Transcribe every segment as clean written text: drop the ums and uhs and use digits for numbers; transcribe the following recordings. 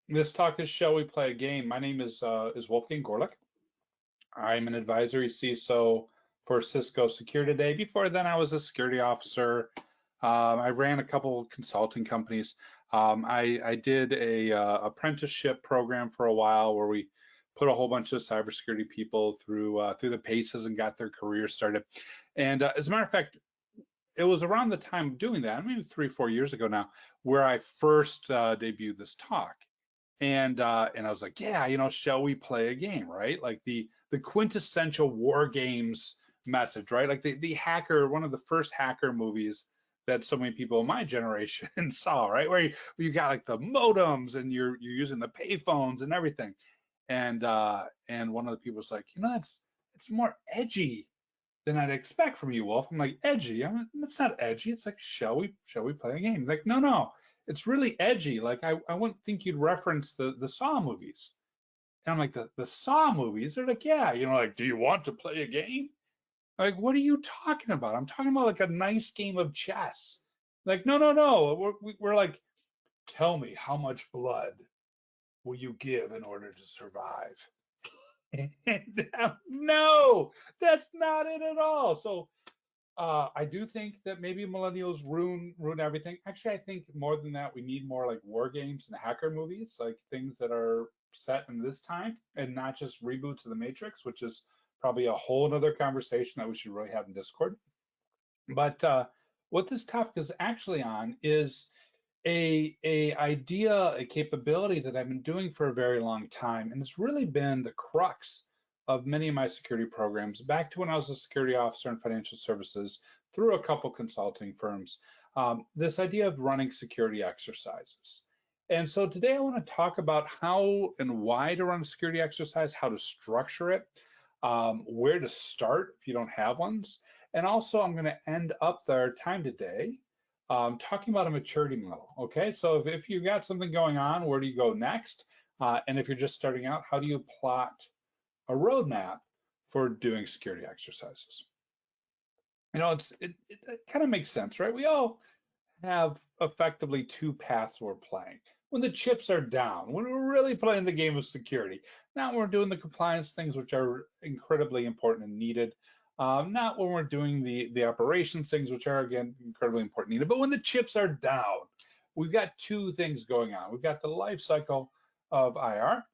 This talk is Shall We Play a Game? My name is Wolfgang Goerlich. I'm an advisory CISO for Cisco Security today. Before then, I was a security officer. I ran a couple consulting companies. I did a apprenticeship program for a while where we put a whole bunch of cybersecurity people through the paces and got their careers started. And as a matter of fact, it was around the time of doing that, maybe 3-4 years ago now, where I first debuted this talk. And I was like, yeah, shall we play a game, right? Like the quintessential war games message, right? Like the hacker, one of the first hacker movies that so many people in my generation saw, right? Where you got like the modems and you're using the payphones and everything. And one of the people was like, it's more edgy than I'd expect from you, Wolf. I'm like, edgy? It's not edgy. It's like, shall we play a game? Like, no. It's really edgy. Like I wouldn't think you'd reference the Saw movies. And I'm like, the Saw movies? They're like, yeah, like, do you want to play a game? Like, what are you talking about? I'm talking about like a nice game of chess. Like, no. We're like, tell me, how much blood will you give in order to survive? And, no, that's not it at all. So I do think that maybe millennials ruin everything. Actually, I think more than that, we need more like war games and hacker movies, like things that are set in this time and not just reboots of the Matrix, which is probably a whole other conversation that we should really have in Discord. But what this topic is actually on is a idea, a capability that I've been doing for a very long time, and it's really been the crux of many of my security programs back to when I was a security officer in financial services through a couple consulting firms, this idea of running security exercises. And so today I want to talk about how and why to run a security exercise, how to structure it, where to start if you don't have ones. And also I'm going to end up our time today talking about a maturity model. Okay, so if you got something going on, where do you go next? And if you're just starting out, how do you plot a roadmap for doing security exercises? It kind of makes sense, right? We all have effectively two paths we're playing. When the chips are down, when we're really playing the game of security, not when we're doing the compliance things, which are incredibly important and needed. Not when we're doing the operations things, which are, again, incredibly important and needed. But when the chips are down, we've got two things going on. We've got the life cycle of IR,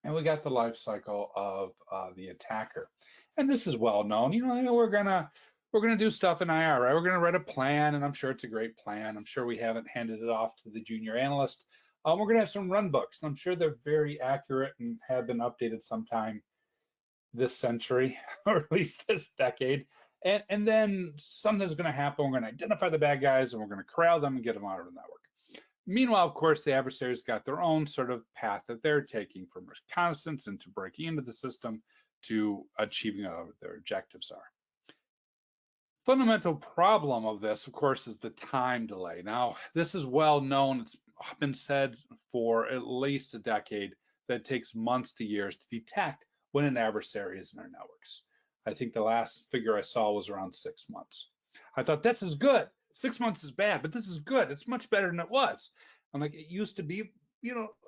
and we got the life cycle of the attacker. And this is well known. We're gonna do stuff in IR, right? We're gonna write a plan, and I'm sure it's a great plan. I'm sure we haven't handed it off to the junior analyst. We're gonna have some run books, and I'm sure they're very accurate and have been updated sometime this century, or at least this decade. And then something's gonna happen. We're gonna identify the bad guys, and we're gonna corral them and get them out of the network. Meanwhile, of course, the adversaries got their own sort of path that they're taking from reconnaissance into breaking into the system to achieving whatever their objectives are. Fundamental problem of this, of course, is the time delay. Now, this is well known. It's been said for at least a decade that it takes months to years to detect when an adversary is in our networks. I think the last figure I saw was around 6 months. I thought, this is good. 6 months is bad, but this is good. It's much better than it was. I'm like, it used to be,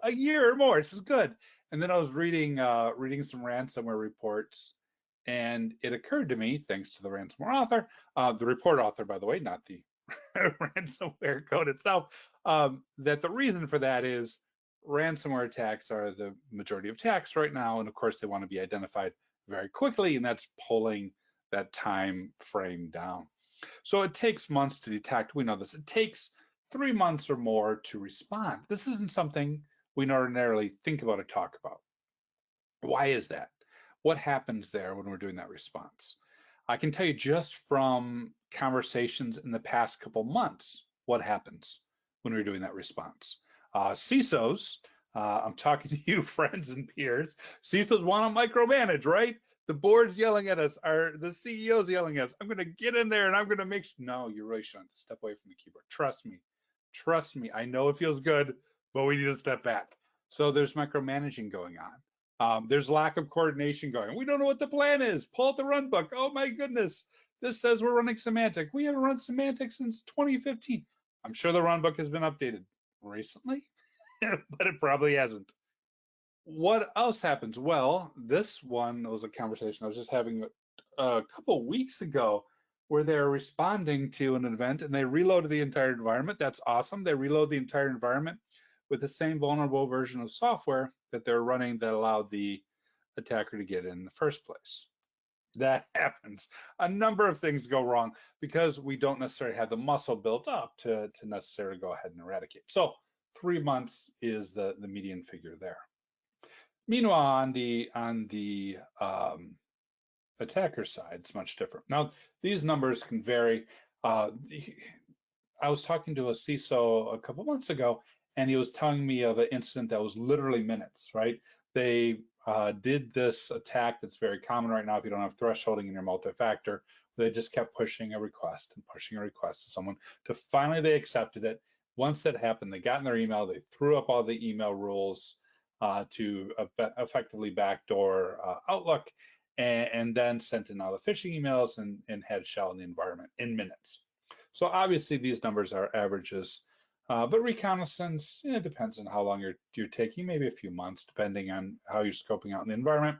a year or more. This is good. And then I was reading some ransomware reports, and it occurred to me, thanks to the ransomware author, the report author, by the way, not the ransomware code itself, that the reason for that is ransomware attacks are the majority of attacks right now, and of course they want to be identified very quickly, and that's pulling that time frame down. So it takes months to detect. We know this. It takes 3 months or more to respond. This isn't something we ordinarily think about or talk about. Why is that? What happens there when we're doing that response? I can tell you just from conversations in the past couple months, what happens when we're doing that response. CISOs, I'm talking to you, friends and peers, CISOs want to micromanage, right? The board's yelling at us, the CEO's yelling at us. I'm going to get in there and I'm going to make sure. No, you really shouldn't. Step away from the keyboard. Trust me. I know it feels good, but we need to step back. So there's micromanaging going on. There's lack of coordination going on. We don't know what the plan is. Pull out the run book. Oh my goodness. This says we're running Symantec. We haven't run Symantec since 2015. I'm sure the run book has been updated. recently, but it probably hasn't. What else happens? Well, this one was a conversation I was just having a couple weeks ago where they're responding to an event and they reloaded the entire environment. That's awesome. They reload the entire environment with the same vulnerable version of software that they're running that allowed the attacker to get in the first place. That happens. A number of things go wrong because we don't necessarily have the muscle built up to necessarily go ahead and eradicate. So 3 months is the median figure there. Meanwhile, on the attacker side, it's much different. Now, these numbers can vary. I was talking to a CISO a couple months ago, and he was telling me of an incident that was literally minutes, right? They did this attack that's very common right now if you don't have thresholding in your multi-factor. They just kept pushing a request and pushing a request to someone to finally they accepted it. Once that happened, they got in their email, they threw up all the email rules to effectively backdoor Outlook, and then sent in all the phishing emails and had shell in the environment in minutes. So obviously these numbers are averages, but reconnaissance, it depends on how long you're taking, maybe a few months, depending on how you're scoping out in the environment.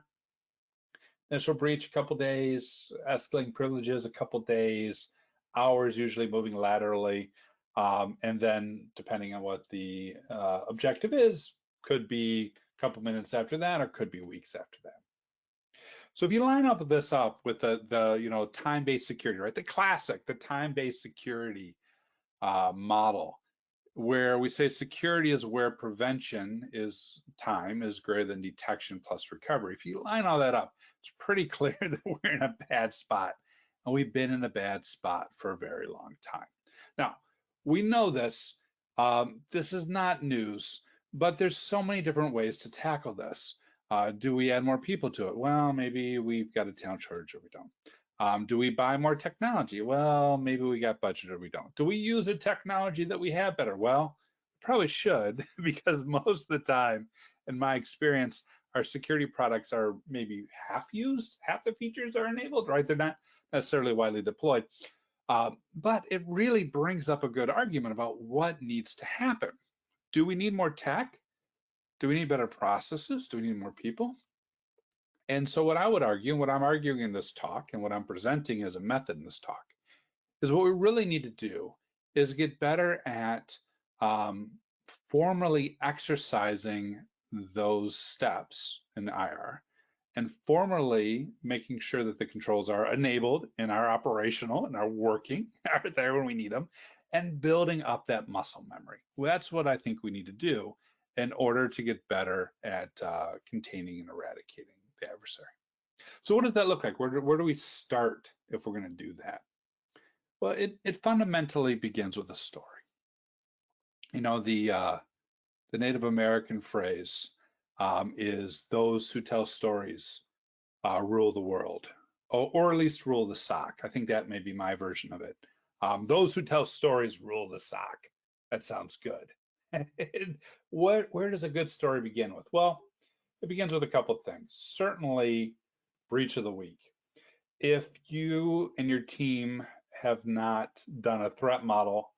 Initial breach, a couple days, escalating privileges, a couple days, hours usually moving laterally, and then depending on what the objective is, could be a couple minutes after that, or could be weeks after that. So if you line up this up with the time-based security, right? The classic, the time-based security model, where we say security is where prevention is time is greater than detection plus recovery. If you line all that up, it's pretty clear that we're in a bad spot, and we've been in a bad spot for a very long time. Now, we know this. This is not news, but there's so many different ways to tackle this. Do we add more people to it? Well, maybe we've got a talent shortage or we don't. Do we buy more technology? Well, maybe we got budget or we don't. Do we use the technology that we have better? Well, probably should, because most of the time, in my experience, our security products are maybe half used, half the features are enabled, right? They're not necessarily widely deployed. But it really brings up a good argument about what needs to happen. Do we need more tech? Do we need better processes? Do we need more people? And so what I would argue, and what I'm arguing in this talk, and what I'm presenting as a method in this talk, is what we really need to do is get better at formally exercising those steps in the IR, and formally making sure that the controls are enabled and are operational and are working, are there when we need them, and building up that muscle memory. Well, that's what I think we need to do in order to get better at containing and eradicating the adversary. So what does that look like? Where do we start if we're going to do that? Well, it fundamentally begins with a story. You know, the Native American phrase is those who tell stories rule the world, or at least rule the sock. I think that may be my version of it. Those who tell stories rule the sock. That sounds good. Where does a good story begin with? Well, it begins with a couple of things. Certainly, breach of the week. If you and your team have not done a threat model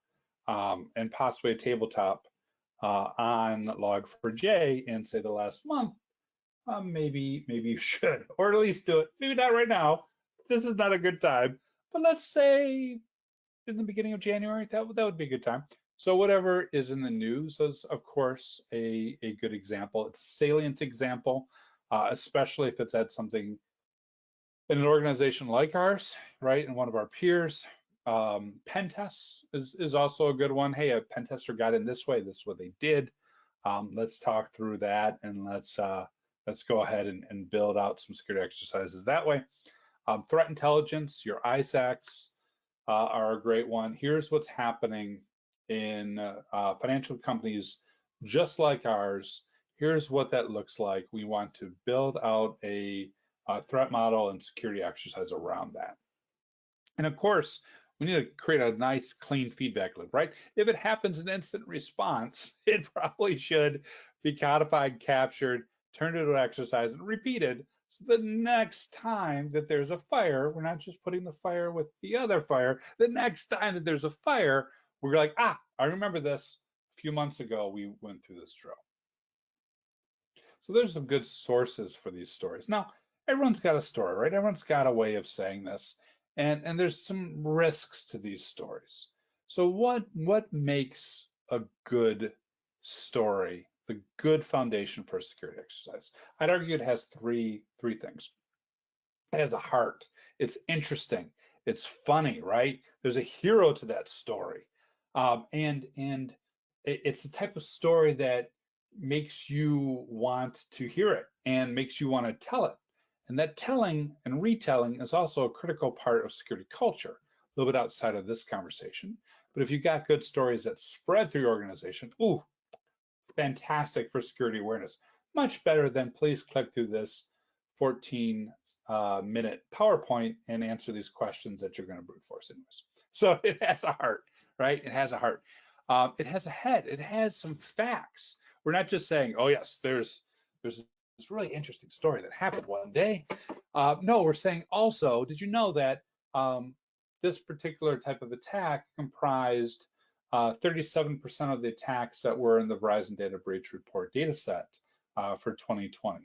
and possibly a tabletop on Log4j in, say, the last month, maybe you should, or at least do it. Maybe not right now. This is not a good time. But let's say in the beginning of January, that would be a good time. So whatever is in the news is, of course, a good example. It's a salient example, especially if it's at something in an organization like ours, right, and one of our peers. Pen tests is also a good one. Hey, a pen tester got in this way. This is what they did. Let's talk through that, and let's go ahead and build out some security exercises that way. Threat intelligence, your ISACs are a great one. Here's what's happening in financial companies just like ours. Here's what that looks like. We want to build out a threat model and security exercise around that. And of course, we need to create a nice clean feedback loop, right? If it happens in instant response, it probably should be codified, captured, turned into an exercise, and repeated. So the next time that there's a fire, we're not just putting the fire with the other fire. The next time that there's a fire, we're like, I remember this. A few months ago, we went through this drill. So there's some good sources for these stories. Now, everyone's got a story, right? Everyone's got a way of saying this, and there's some risks to these stories. So what makes a good story, the good foundation for a security exercise? I'd argue it has three things. It has a heart. It's interesting. It's funny, right? There's a hero to that story, and it's the type of story that makes you want to hear it and makes you want to tell it. And that telling and retelling is also a critical part of security culture, a little bit outside of this conversation. But if you've got good stories that spread through your organization, ooh, fantastic for security awareness. Much better than please click through this 14-minute PowerPoint and answer these questions that you're going to brute force anyways. So it has a heart, right? It has a heart. It has a head. It has some facts. We're not just saying, oh yes, there's this really interesting story that happened one day. No, we're saying also, did you know that this particular type of attack comprised 37% of the attacks that were in the Verizon data breach report data set for 2020.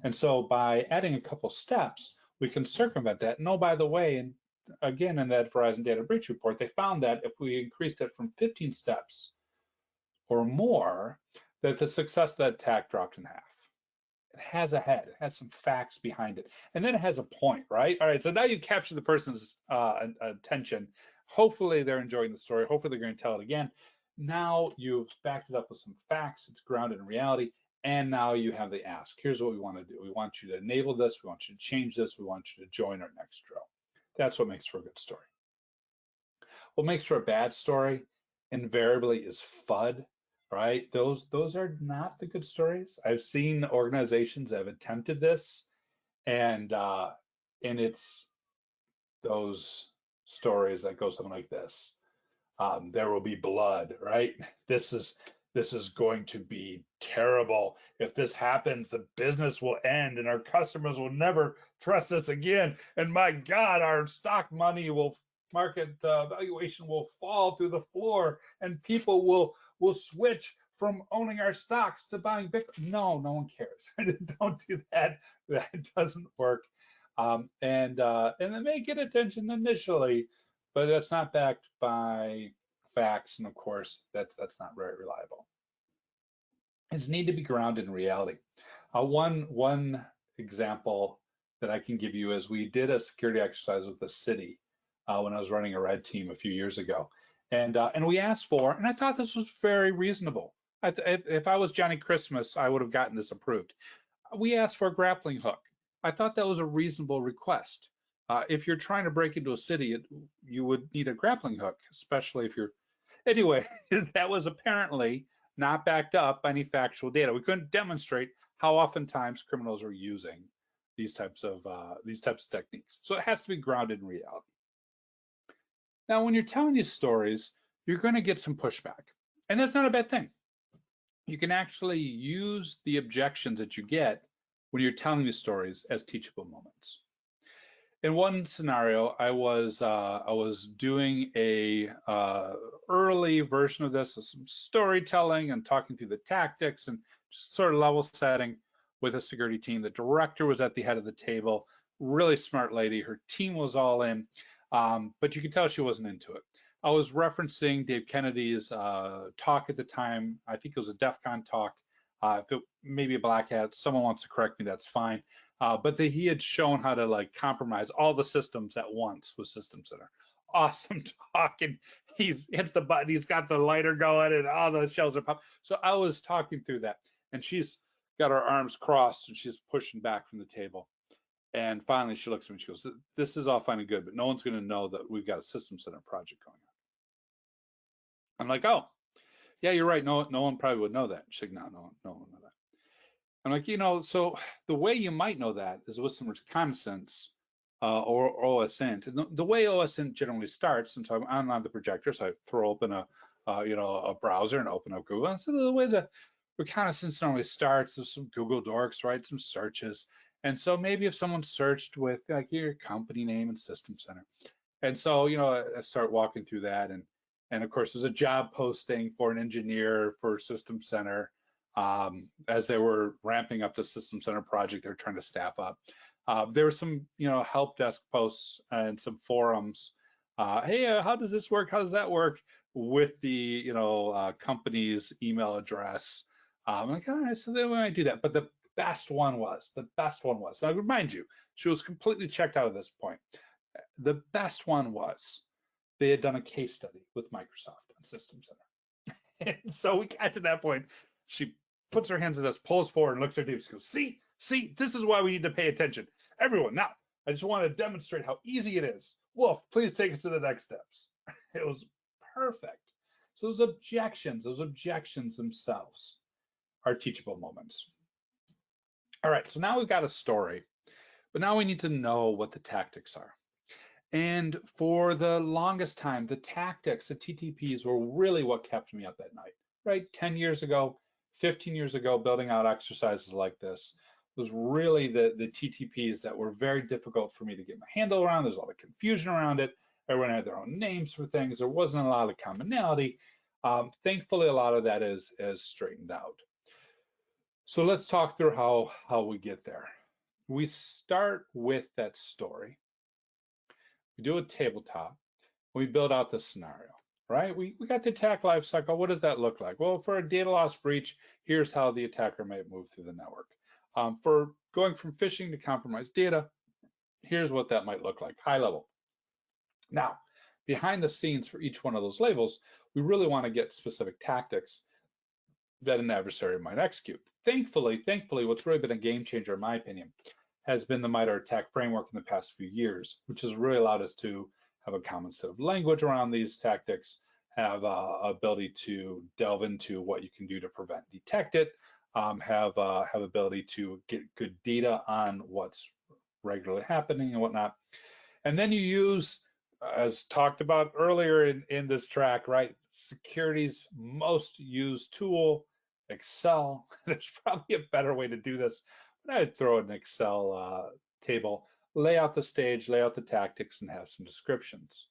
And so by adding a couple steps, we can circumvent that. And oh, by the way, and again, in that Verizon data breach report, they found that if we increased it from 15 steps or more, that the success of that attack dropped in half. It has a head, it has some facts behind it, and then it has a point, right? All right, so now you capture the person's attention. Hopefully they're enjoying the story. Hopefully they're going to tell it again. Now you've backed it up with some facts. It's grounded in reality. And now you have the ask. Here's what we want to do. We want you to enable this. We want you to change this. We want you to join our next drill. That's what makes for a good story. What makes for a bad story invariably is FUD, right? Those are not the good stories. I've seen organizations that have attempted this, and it's those stories that go something like this. There will be blood, right? This is going to be terrible. If this happens, the business will end and our customers will never trust us again. And my God, our stock money will, market valuation will fall through the floor and people will switch from owning our stocks to buying Bitcoin. No one cares. Don't do that. That doesn't work. And it may get attention initially, but that's not backed by facts, and of course, that's not very reliable. It's need to be grounded in reality. One example that I can give you is we did a security exercise with the city when I was running a red team a few years ago, and we asked for, and I thought this was very reasonable. If I was Johnny Christmas, I would have gotten this approved. We asked for a grappling hook. I thought that was a reasonable request. If you're trying to break into a city, you would need a grappling hook, especially if you're. Anyway, that was apparently not backed up by any factual data. We couldn't demonstrate how oftentimes criminals are using these types of techniques. So it has to be grounded in reality. Now, when you're telling these stories, you're going to get some pushback, and that's not a bad thing. You can actually use the objections that you get when you're telling these stories as teachable moments. In one scenario, I was doing a early version of this with some storytelling and talking through the tactics and just sort of level setting with a security team. The director was at the head of the table, really smart lady. Her team was all in, but you could tell she wasn't into it. I was referencing Dave Kennedy's talk at the time. I think it was a DEF CON talk. If it maybe a black hat, someone wants to correct me, that's fine. But he had shown how to like compromise all the systems at once with System Center. Awesome talk, and he hits the button, he's got the lighter going, and all the shells are popping. So I was talking through that, and she's got her arms crossed, and she's pushing back from the table. And finally, she looks at me and she goes, "This is all fine and good, but no one's going to know that we've got a System Center project going on." I'm like, "Oh, yeah, you're right. No one probably would know that." She's like, "No one would know that." I'm like, so the way you might know that is with some reconnaissance or OSINT. And the way OSINT generally starts, and so I'm on the projector, so I throw open a browser and open up Google. And so the way the reconnaissance normally starts is some Google Docs, right? Some searches. And so maybe if someone searched with like your company name and System Center. And so, I start walking through that, And of course, there's a job posting for an engineer for System Center. As they were ramping up the System Center project, they were trying to staff up. There were some, help desk posts and some forums. Hey, how does this work? How does that work? With the, company's email address. I'm like, all right, so then we might do that. But the best one was. Now, I remind you, she was completely checked out at this point. The best one was they had done a case study with Microsoft on System Center. And so we got to that point. She puts her hands on this, pulls forward, and looks at Dave. She goes, see, this is why we need to pay attention. Everyone, now, I just want to demonstrate how easy it is. Wolf, please take us to the next steps. It was perfect. So those objections themselves are teachable moments. All right, so now we've got a story, but now we need to know what the tactics are. And for the longest time, the tactics, the TTPs were really what kept me up at night, right? 10 years ago, 15 years ago, building out exercises like this was really the TTPs that were very difficult for me to get my handle around. There's a lot of confusion around it. Everyone had their own names for things. There wasn't a lot of commonality. Thankfully, a lot of that is straightened out. So let's talk through how we get there. We start with that story. We do a tabletop. We build out the scenario, right? We got the attack lifecycle. What does that look like? Well, for a data loss breach, here's how the attacker might move through the network. For going from phishing to compromised data, here's what that might look like, high level. Now, behind the scenes for each one of those labels, we really want to get specific tactics that an adversary might execute. Thankfully, what's really been a game changer, in my opinion, has been the MITRE attack framework in the past few years, which has really allowed us to have a common set of language around these tactics, have ability to delve into what you can do to prevent, detect it, have ability to get good data on what's regularly happening and whatnot. And then you use, as talked about earlier in this track, right, security's most used tool, Excel. There's probably a better way to do this, but I'd throw an Excel table, lay out the stage, lay out the tactics, and have some descriptions.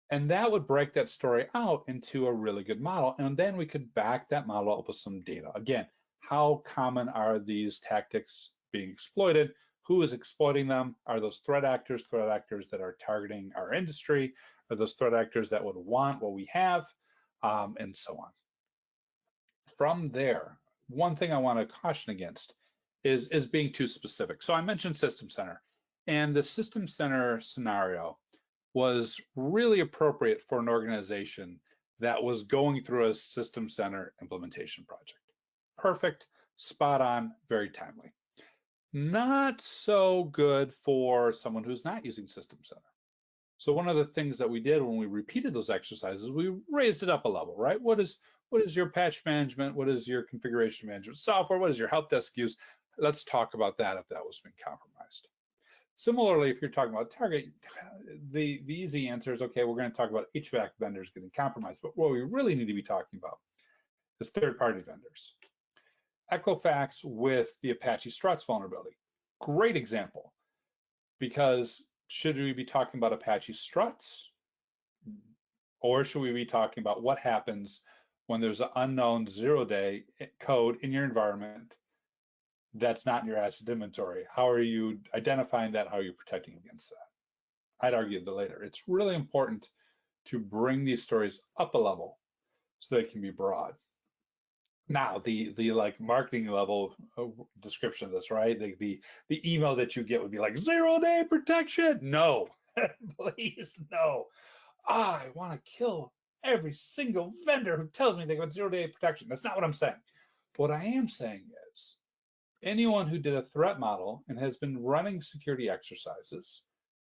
And that would break that story out into a really good model. And then we could back that model up with some data. Again, how common are these tactics being exploited? Who is exploiting them? Are those threat actors that are targeting our industry? Are those threat actors that would want what we have? And so on. From there, one thing I want to caution against is being too specific. So I mentioned System Center, and the System Center scenario was really appropriate for an organization that was going through a System Center implementation project. Perfect, spot on, very timely. Not so good for someone who's not using System Center. So one of the things that we did when we repeated those exercises, we raised it up a level, right? What is your patch management? What is your configuration management software? What is your help desk use? Let's talk about that if that was being compromised. Similarly, if you're talking about target, the easy answer is, okay, we're going to talk about HVAC vendors getting compromised, but what we really need to be talking about is third-party vendors. Equifax with the Apache Struts vulnerability, great example, because should we be talking about Apache Struts, or should we be talking about what happens when there's an unknown zero-day code in your environment that's not in your asset inventory? How are you identifying that? How are you protecting against that? I'd argue the later. It's really important to bring these stories up a level so they can be broad. Now, the like marketing level description of this, right? The email that you get would be like 0-day protection. No, please, no. I want to kill every single vendor who tells me they got 0-day protection. That's not what I'm saying. What I am saying is anyone who did a threat model and has been running security exercises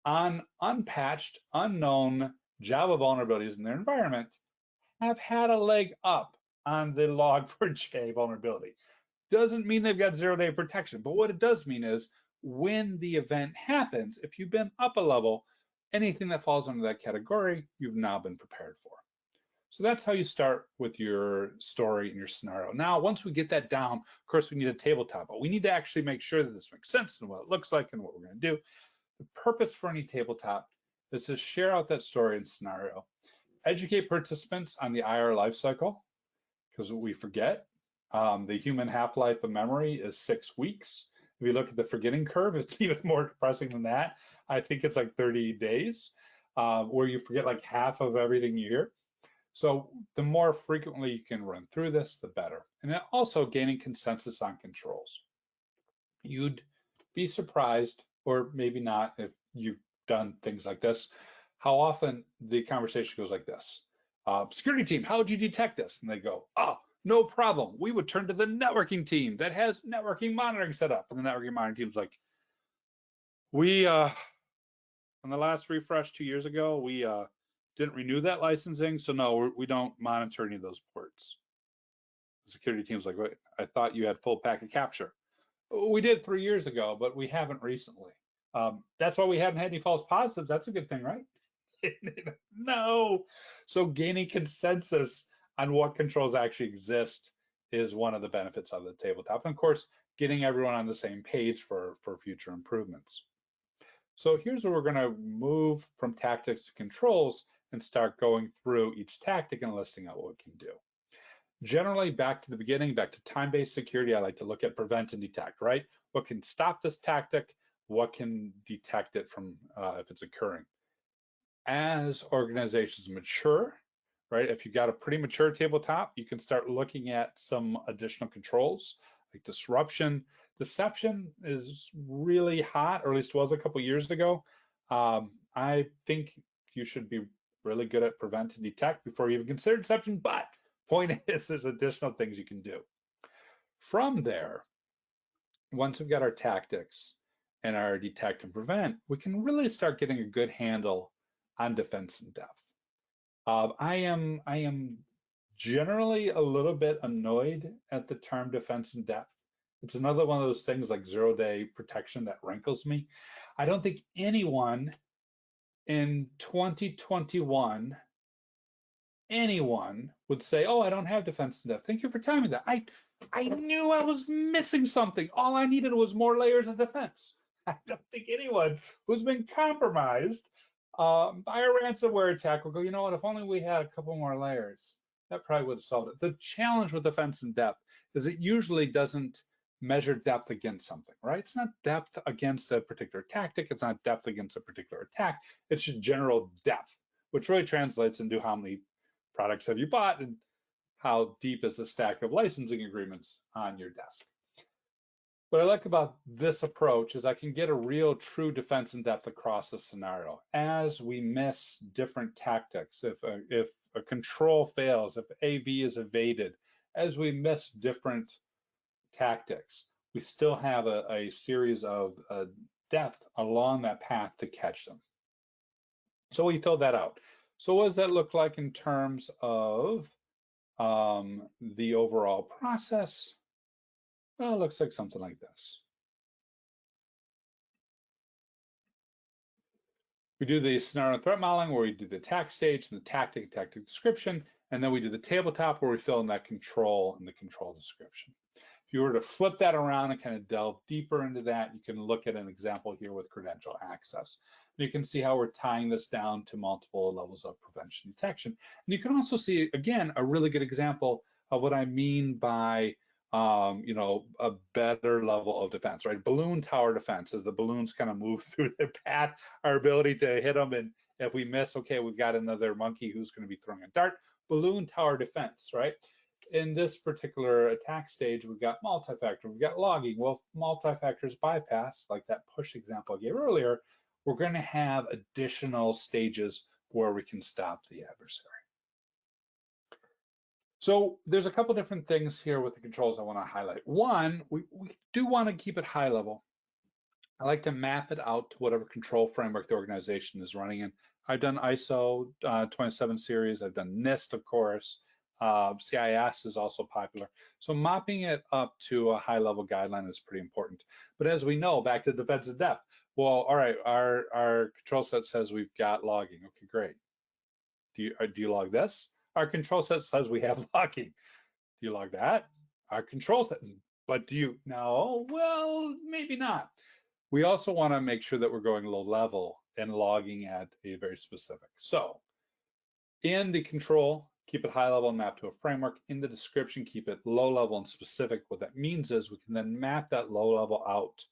on unpatched, unknown Java vulnerabilities in their environment have had a leg up on the log4j vulnerability. Doesn't mean they've got 0-day protection, but what it does mean is when the event happens, if you've been up a level, anything that falls under that category, you've now been prepared for. So that's how you start with your story and your scenario. Now, once we get that down, of course, we need a tabletop, but we need to actually make sure that this makes sense and what it looks like and what we're going to do. The purpose for any tabletop is to share out that story and scenario Educate participants on the IR lifecycle, because we forget. The human half-life of memory is 6 weeks. If you look at the forgetting curve, it's even more depressing than that. I think it's like 30 days, where you forget like half of everything you hear. So the more frequently you can run through this, the better. And then also gaining consensus on controls. You'd be surprised, or maybe not if you've done things like this, how often the conversation goes like this. Security team, how would you detect this? And they go, oh, no problem. We would turn to the networking team that has networking monitoring set up. And the networking monitoring team's like, we, on the last refresh 2 years ago, we didn't renew that licensing. So no, we don't monitor any of those ports. The security team's like, wait, I thought you had full packet capture. We did 3 years ago, but we haven't recently. That's why we haven't had any false positives. That's a good thing, right? No. So gaining consensus on what controls actually exist is one of the benefits of the tabletop. And of course, getting everyone on the same page for future improvements. So here's where we're going to move from tactics to controls and start going through each tactic and listing out what we can do. Generally, back to the beginning, back to time-based security, I like to look at prevent and detect, right? What can stop this tactic? What can detect it from if it's occurring? As organizations mature, right? If you've got a pretty mature tabletop, you can start looking at some additional controls like disruption. Deception is really hot, or at least was a couple years ago. I think you should be really good at prevent and detect before you even consider deception, but point is there's additional things you can do. From there, once we've got our tactics and our detect and prevent, we can really start getting a good handle on defense and depth. I am generally a little bit annoyed at the term defense in depth. It's another one of those things like 0-day protection that rankles me. I don't think anyone in 2021, anyone would say, oh, I don't have defense in depth. Thank you for telling me that. I knew I was missing something. All I needed was more layers of defense. I don't think anyone who's been compromised by a ransomware attack will go, you know what, if only we had a couple more layers, that probably would have solved it. The challenge with defense in depth is it usually doesn't measure depth against something, right? It's not depth against a particular tactic. It's not depth against a particular attack. It's just general depth, which really translates into how many products have you bought and how deep is the stack of licensing agreements on your desk. What I like about this approach is I can get a real true defense in depth across the scenario. As we miss different tactics, if a control fails, if AV is evaded, as we miss different tactics, we still have a series of depth along that path to catch them. So we filled that out. So what does that look like in terms of the overall process? Well, it looks like something like this. We do the scenario threat modeling where we do the attack stage and the tactic description, and then we do the tabletop where we fill in that control and the control description. If you were to flip that around and kind of delve deeper into that, you can look at an example here with credential access. You can see how we're tying this down to multiple levels of prevention detection. And you can also see, again, a really good example of what I mean by a better level of defense, right? Balloon tower defense, as the balloons kind of move through the path, our ability to hit them, and if we miss, okay, we've got another monkey who's going to be throwing a dart. Balloon tower defense, right? In this particular attack stage, we've got multi-factor, we've got logging. Well, if multi-factor is bypassed, like that push example I gave earlier, we're going to have additional stages where we can stop the adversary. So there's a couple different things here with the controls I want to highlight. One, we do want to keep it high level. I like to map it out to whatever control framework the organization is running in. I've done ISO 27 series, I've done NIST, of course. CIS is also popular. So mapping it up to a high level guideline is pretty important. But as we know, back to defense in depth, well, all right, our control set says we've got logging. Okay, great. Do you log this? Our control set says we have logging. Do you log that? Our control set, but do you? No, well, maybe not. We also want to make sure that we're going low level and logging at a very specific. So In the control, keep it high level and map to a framework. In the description, keep it low level and specific. What that means is we can then map that low level out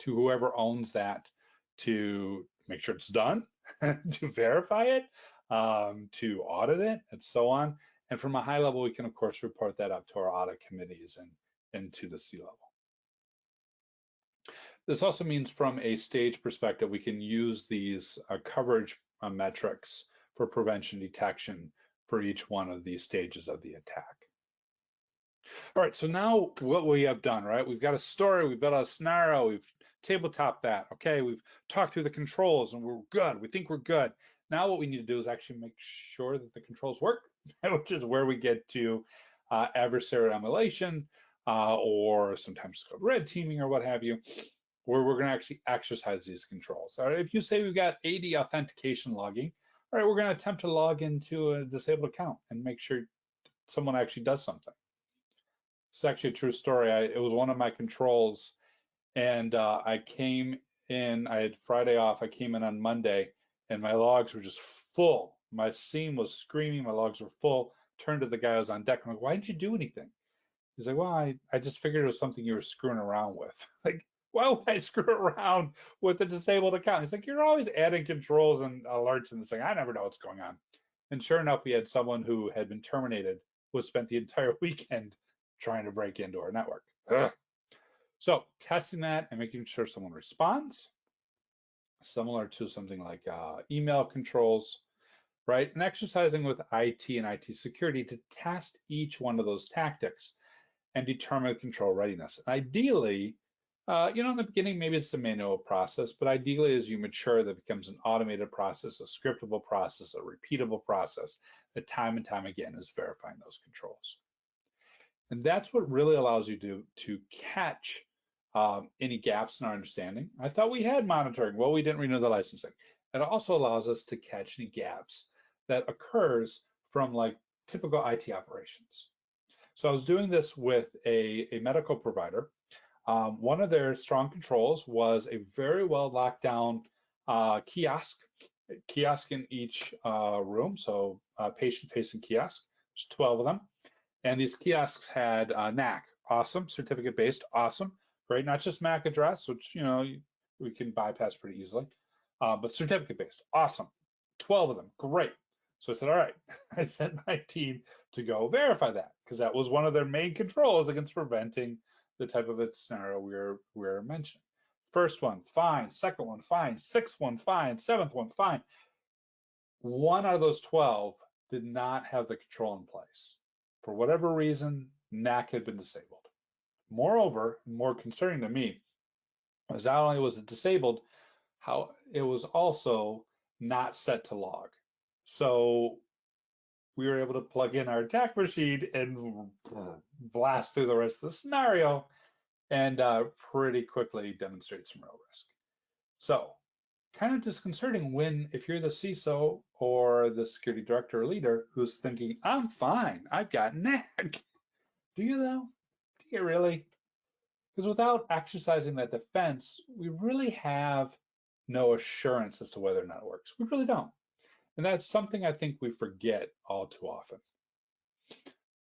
to whoever owns that to make sure it's done, to verify it, to audit it, and so on. And from a high level, we can, of course, report that up to our audit committees and to the C level. This also means from a stage perspective, we can use these coverage metrics for prevention detection for each one of these stages of the attack. All right, so now what we have done, right? We've got a story, we've got a scenario, we've tabletop that, okay? We've talked through the controls and we're good, we think we're good. Now what we need to do is actually make sure that the controls work, which is where we get to adversarial emulation, or sometimes it's called red teaming or what have you, where we're gonna actually exercise these controls. All right, if you say we've got AD authentication logging, all right, we're gonna attempt to log into a disabled account and make sure someone actually does something. It's actually a true story. It was one of my controls, and I came in, I had Friday off, I came in on Monday, and my logs were just full. My scene was screaming, my logs were full. Turned to the guy who was on deck, I'm like, why didn't you do anything? He's like, well, I just figured it was something you were screwing around with. Like, why would I screw around with a disabled account? He's like, you're always adding controls and alerts and this thing. I never know what's going on. And sure enough, we had someone who had been terminated, who spent the entire weekend trying to break into our network. Ugh. So testing that and making sure someone responds, similar to something like email controls, right? And exercising with IT and IT security to test each one of those tactics and determine control readiness. And ideally, in the beginning, maybe it's a manual process, but ideally as you mature, that becomes an automated process, a scriptable process, a repeatable process that time and time again is verifying those controls. And that's what really allows you to catch any gaps in our understanding. I thought we had monitoring. Well, we didn't renew the licensing. It also allows us to catch any gaps that occurs from like typical IT operations. So I was doing this with a medical provider. One of their strong controls was a very well locked down kiosk in each room, so patient-facing kiosk. There's 12 of them. And these kiosks had NAC, awesome, certificate-based, awesome, great, not just MAC address, which, we can bypass pretty easily, but certificate-based, awesome, 12 of them, great. So I said, all right, I sent my team to go verify that, because that was one of their main controls against preventing the type of a scenario we're mentioning. First one, fine. Second one, fine. Sixth one, fine. Seventh one, fine. One out of those 12 did not have the control in place. For whatever reason, NAC had been disabled. Moreover, more concerning to me, was not only was it disabled, how it was also not set to log. So we were able to plug in our attack machine and blast through the rest of the scenario and pretty quickly demonstrate some real risk. So kind of disconcerting when, if you're the CISO or the security director or leader who's thinking, I'm fine, I've got NAC. Do you though? Do you really? Because without exercising that defense, we really have no assurance as to whether or not it works. We really don't. And that's something I think we forget all too often.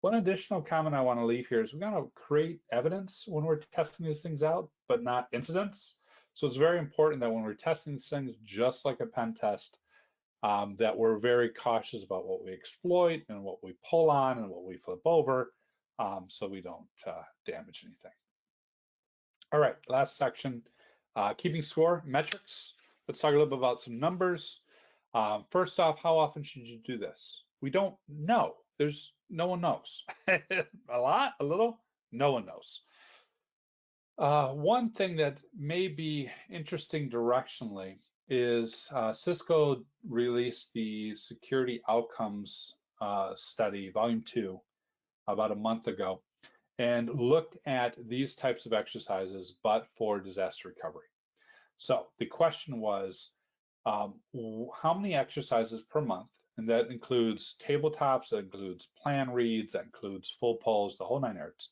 One additional comment I want to leave here is we got to create evidence when we're testing these things out, but not incidents. So it's very important that when we're testing these things, just like a pen test, that we're very cautious about what we exploit and what we pull on and what we flip over, so we don't damage anything. All right, last section, keeping score, metrics. Let's talk a little bit about some numbers. First off, how often should you do this? We don't know. No one knows. A lot, a little, no one knows. One thing that may be interesting directionally is Cisco released the Security Outcomes Study, Volume 2, about a month ago, and looked at these types of exercises, but for disaster recovery. So the question was, how many exercises per month? And that includes tabletops, that includes plan reads, that includes full polls, the whole 9 yards.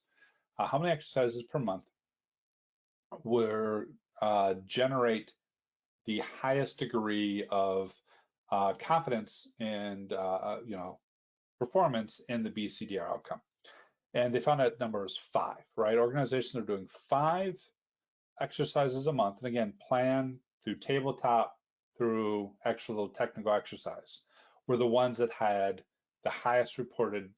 How many exercises per month will generate the highest degree of confidence and performance in the BCDR outcome. And they found that number is 5, right? Organizations are doing 5 exercises a month, and again, plan through tabletop, through actual technical exercise, were the ones that had the highest reported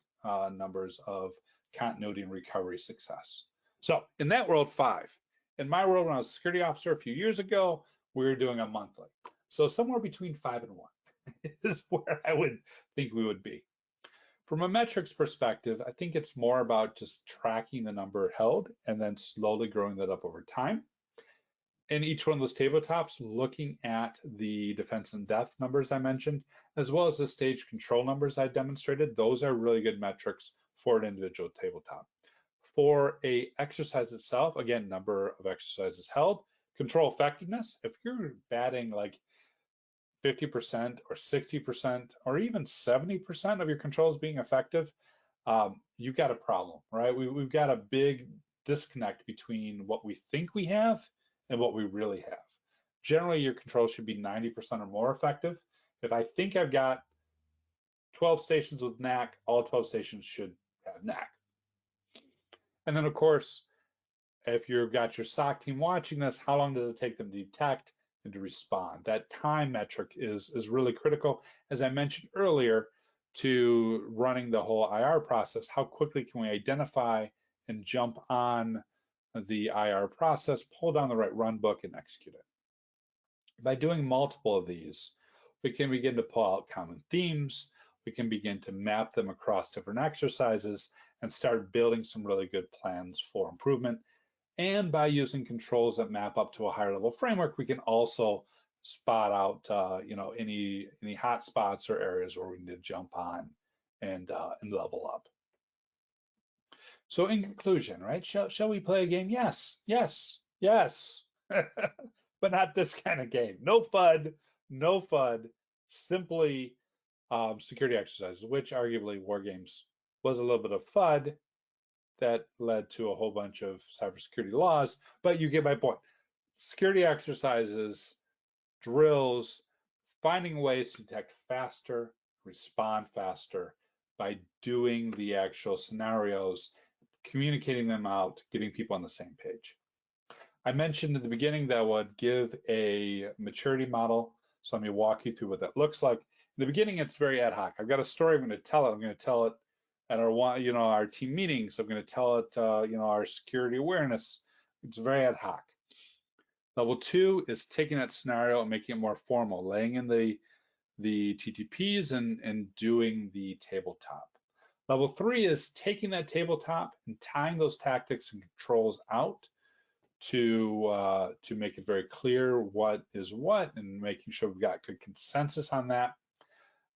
numbers of continuity and recovery success. So in that world, 5. In my world, when I was a security officer a few years ago, we were doing a monthly. So somewhere between 5 and 1 is where I would think we would be. From a metrics perspective, I think it's more about just tracking the number held and then slowly growing that up over time. In each one of those tabletops, looking at the defense and death numbers I mentioned, as well as the stage control numbers I demonstrated, those are really good metrics for an individual tabletop. For a exercise itself, again, number of exercises held, control effectiveness, if you're batting like 50% or 60% or even 70% of your controls being effective, you've got a problem, right? We've got a big disconnect between what we think we have and what we really have. Generally, your controls should be 90% or more effective. If I think I've got 12 stations with NAC, all 12 stations should have NAC. And then, of course, if you've got your SOC team watching this, how long does it take them to detect and to respond? That time metric is really critical. As I mentioned earlier, to running the whole IR process, how quickly can we identify and jump on the IR process, pull down the right run book, and execute it? By doing multiple of these, we can begin to pull out common themes. We can begin to map them across different exercises and start building some really good plans for improvement. And by using controls that map up to a higher level framework, we can also spot out any hot spots or areas where we need to jump on and level up. So in conclusion, right, shall we play a game? Yes, yes, yes, but not this kind of game. No FUD, no FUD, simply security exercises, which arguably war games was a little bit of FUD that led to a whole bunch of cybersecurity laws, but you get my point. Security exercises, drills, finding ways to detect faster, respond faster by doing the actual scenarios, communicating them out, getting people on the same page. I mentioned at the beginning that I would give a maturity model, so I'm going to walk you through what that looks like. In the beginning, it's very ad hoc. I've got a story, I'm going to tell it. I'm going to tell it at our team meetings. I'm going to tell it, our security awareness. It's very ad hoc. Level 2 is taking that scenario and making it more formal, laying in the TTPs and doing the tabletop. Level 3 is taking that tabletop and tying those tactics and controls out to make it very clear what is what and making sure we've got good consensus on that.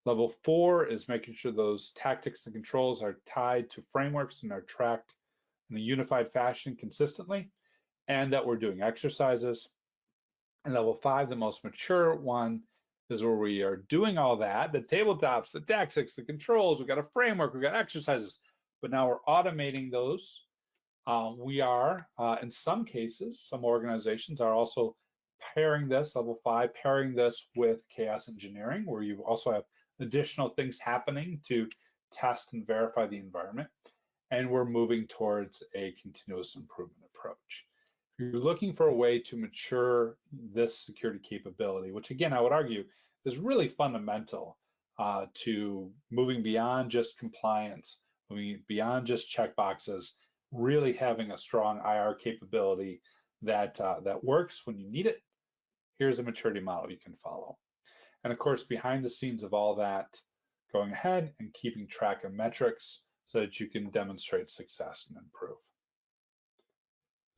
Level 4 is making sure those tactics and controls are tied to frameworks and are tracked in a unified fashion consistently, and that we're doing exercises. And level 5, the most mature one, is where we are doing all that, the tabletops, the tactics, the controls, we've got a framework, we've got exercises, but now we're automating those. We are, in some cases, some organizations are also pairing this, level 5, pairing this with chaos engineering, where you also have additional things happening to test and verify the environment. And we're moving towards a continuous improvement approach. If you're looking for a way to mature this security capability, which again, I would argue is really fundamental to moving beyond just compliance, moving beyond just checkboxes, really having a strong IR capability that works when you need it. Here's a maturity model you can follow. And of course, behind the scenes of all that, going ahead and keeping track of metrics so that you can demonstrate success and improve.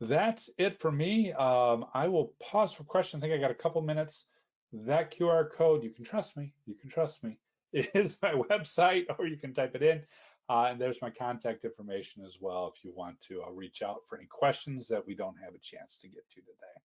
That's it for me. I will pause for questions. I think I got a couple minutes. That QR code, you can trust me, it is my website, or you can type it in. And there's my contact information as well if you want to reach out for any questions that we don't have a chance to get to today.